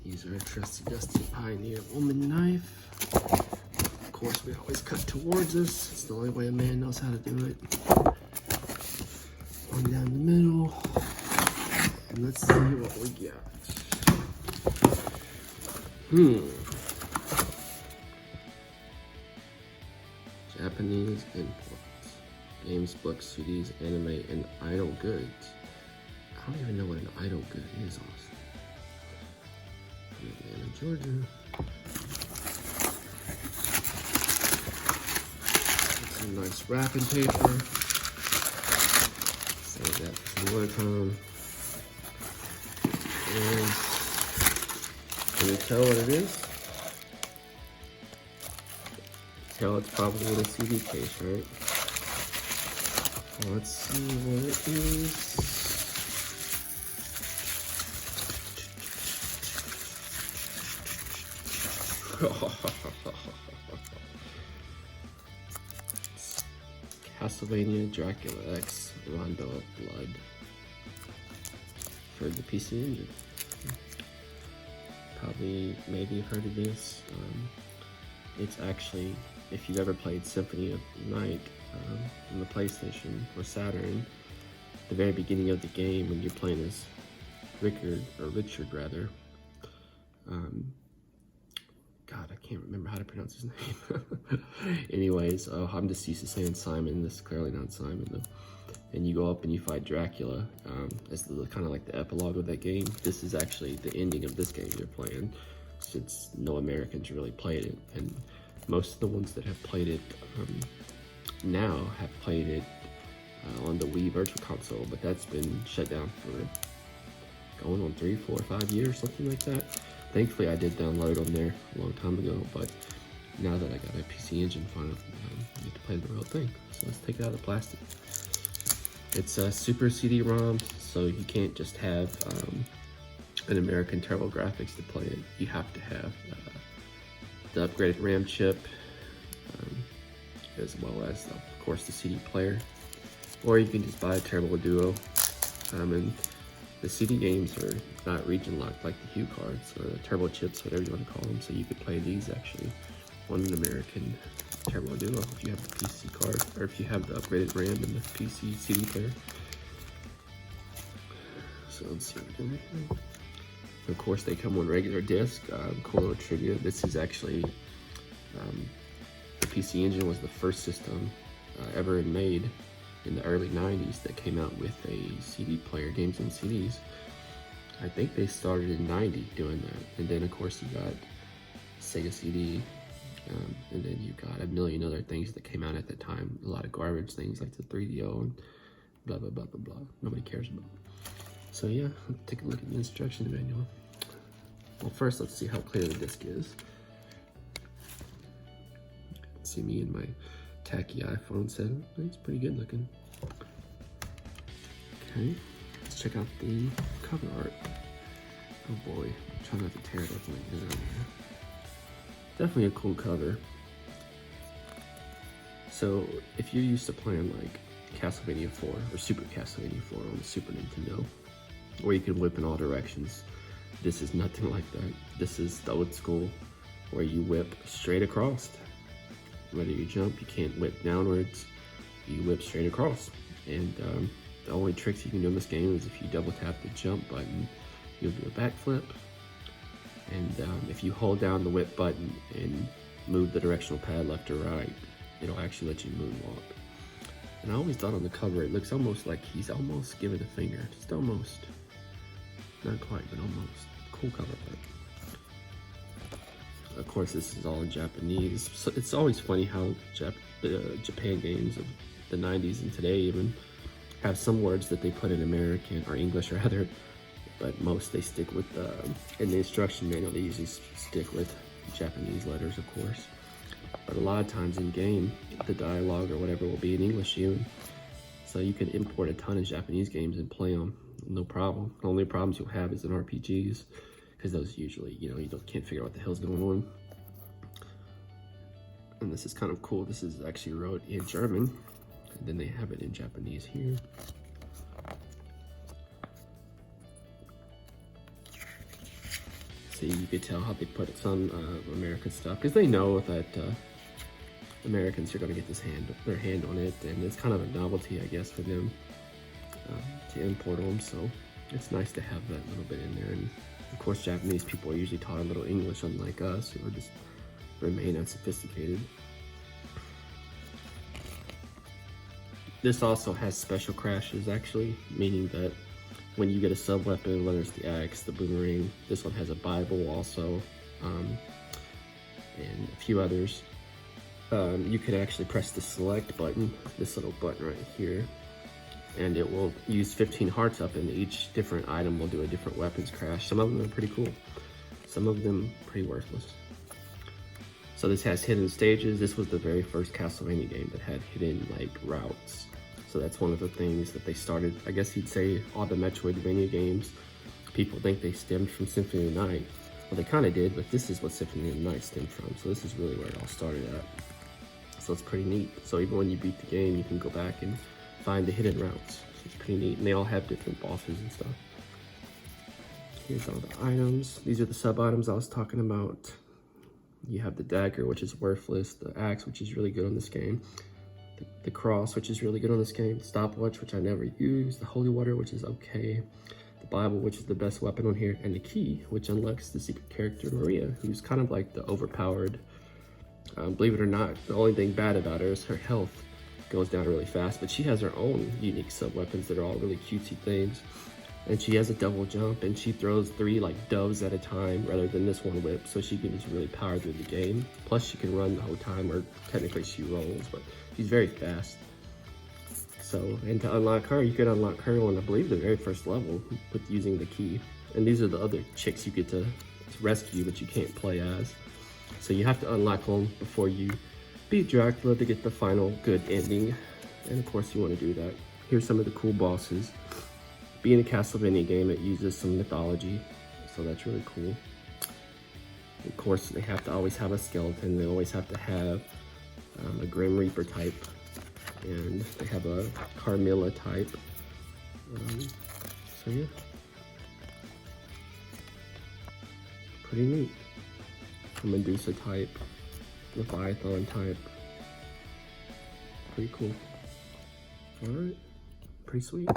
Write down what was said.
Use our trusty dusty Pioneer woman knife. Of course, we always cut towards us. It's the only way a man knows how to do it. One down the middle. And let's see what we got. Japanese imports. Games, books, CDs, anime, and idle goods. I don't even know what an idle good is, honestly. Atlanta, Georgia. Some nice wrapping paper. Save that for some more time. And can you tell what it is? Tell it's probably in a CD case, right? Let's see what it is. Castlevania Dracula X Rondo of Blood for the PC Engine. Probably, maybe you've heard of this. It's actually, if you've ever played Symphony of Night on the PlayStation or Saturn, the very beginning of the game when you're playing as Richard, rather. God, I can't remember how to pronounce his name. Anyways, I'm just used to saying Simon. This is clearly not Simon though. And you go up and you fight Dracula as the kind of like the epilogue of that game. This is actually the ending of this game you're playing, since no Americans really played it, and most of the ones that have played it now have played it on the Wii Virtual Console, but that's been shut down for going on 3, 4, 5 years, something like that. Thankfully, I did download it on there a long time ago, but now that I got a PC Engine, finally, I get to play the real thing. So let's take it out of the plastic. It's a Super CD-ROM, so you can't just have an American Turbo Graphics to play it. You have to have the upgraded RAM chip, as well as, of course, the CD player. Or you can just buy a Turbo Duo. And the CD games are not region locked like the Hue cards or the Turbo chips, whatever you want to call them. So you could play these actually on an American Turbo Duo if you have the PC card, or if you have the upgraded RAM and the PC CD player. So let's see what we're doing here. Of course, they come on regular disc. Cool little trivia. This is actually the PC Engine was the first system ever made in the early 90s that came out with a CD player, games on CDs. I think they started in 90 doing that. And then of course you got Sega CD, and then you got a million other things that came out at the time. A lot of garbage things like the 3DO and blah, blah, blah, blah, blah. Nobody cares about. So yeah, let's take a look at the instruction manual. Well, first let's see how clear the disc is. See me in my tacky iPhone setup. It's pretty good looking. Okay, let's check out the cover art. Oh boy, try not to tear it up like that. Definitely a cool cover. So if you're used to playing like Castlevania 4 or Super Castlevania 4 on the Super Nintendo, where you can whip in all directions, this is nothing like that. This is the old school where you whip straight across. Whether you jump, you can't whip downwards, you whip straight across. And the only tricks you can do in this game is if you double tap the jump button, you'll do a backflip. And if you hold down the whip button and move the directional pad left or right, it'll actually let you moonwalk. And I always thought on the cover, it looks almost like he's almost giving a finger, just almost. Not quite, but almost. Cool cover art. Of course, this is all in Japanese. So it's always funny how Japan games of the 90s and today even have some words that they put in American or English rather, but most they stick with, in the instruction manual, they usually stick with Japanese letters, of course. But a lot of times in game, the dialogue or whatever will be in English even. So you can import a ton of Japanese games and play them, no problem. The only problems you'll have is in RPGs, because those usually, you can't figure out what the hell's going on. And this is kind of cool. This is actually wrote in German, and then they have it in Japanese here. See, you could tell how they put some American stuff, because they know that Americans are going to get their hand on it, and it's kind of a novelty, I guess, for them to import them. So it's nice to have that little bit in there. And of course, Japanese people are usually taught a little English, unlike us, who are just remain unsophisticated. This also has special crashes, actually, meaning that when you get a sub weapon, whether it's the axe, the boomerang, this one has a Bible also, and a few others. You can actually press the select button, this little button right here, and it will use 15 hearts up, and each different item will do a different weapons crash. Some of them are pretty cool, some of them pretty worthless. So this has hidden stages. This was the very first Castlevania game that had hidden like routes. So that's one of the things that they started. I guess you'd say all the Metroidvania games, people think they stemmed from Symphony of the Night. Well, they kind of did, but this is what Symphony of the Night stemmed from. So this is really where it all started at. So it's pretty neat. So even when you beat the game, you can go back and find the hidden routes. So it's pretty neat, and they all have different bosses and stuff. Here's all the items. These are the sub items I was talking about. You have the dagger, which is worthless, the axe, which is really good on this game, the cross, which is really good on this game, the stopwatch, which I never use, the holy water, which is okay, the Bible, which is the best weapon on here, and the key, which unlocks the secret character Maria, who's kind of like the overpowered. Believe it or not, the only thing bad about her is her health goes down really fast, but she has her own unique sub weapons that are all really cutesy things. And she has a double jump, and she throws 3 like doves at a time rather than this one whip, so she can just really power through the game. Plus she can run the whole time, or technically she rolls, but she's very fast. So, and to unlock her, you can unlock her on, I believe, the very first level with using the key. And these are the other chicks you get to rescue, but you can't play as. So you have to unlock them before you beat Dracula to get the final good ending. And of course you want to do that. Here's some of the cool bosses. Being a Castlevania game, it uses some mythology, so that's really cool. Of course, they have to always have a skeleton. They always have to have a Grim Reaper type, and they have a Carmilla type. So yeah, pretty neat. A Medusa type, Leviathan type. Pretty cool. All right, pretty sweet.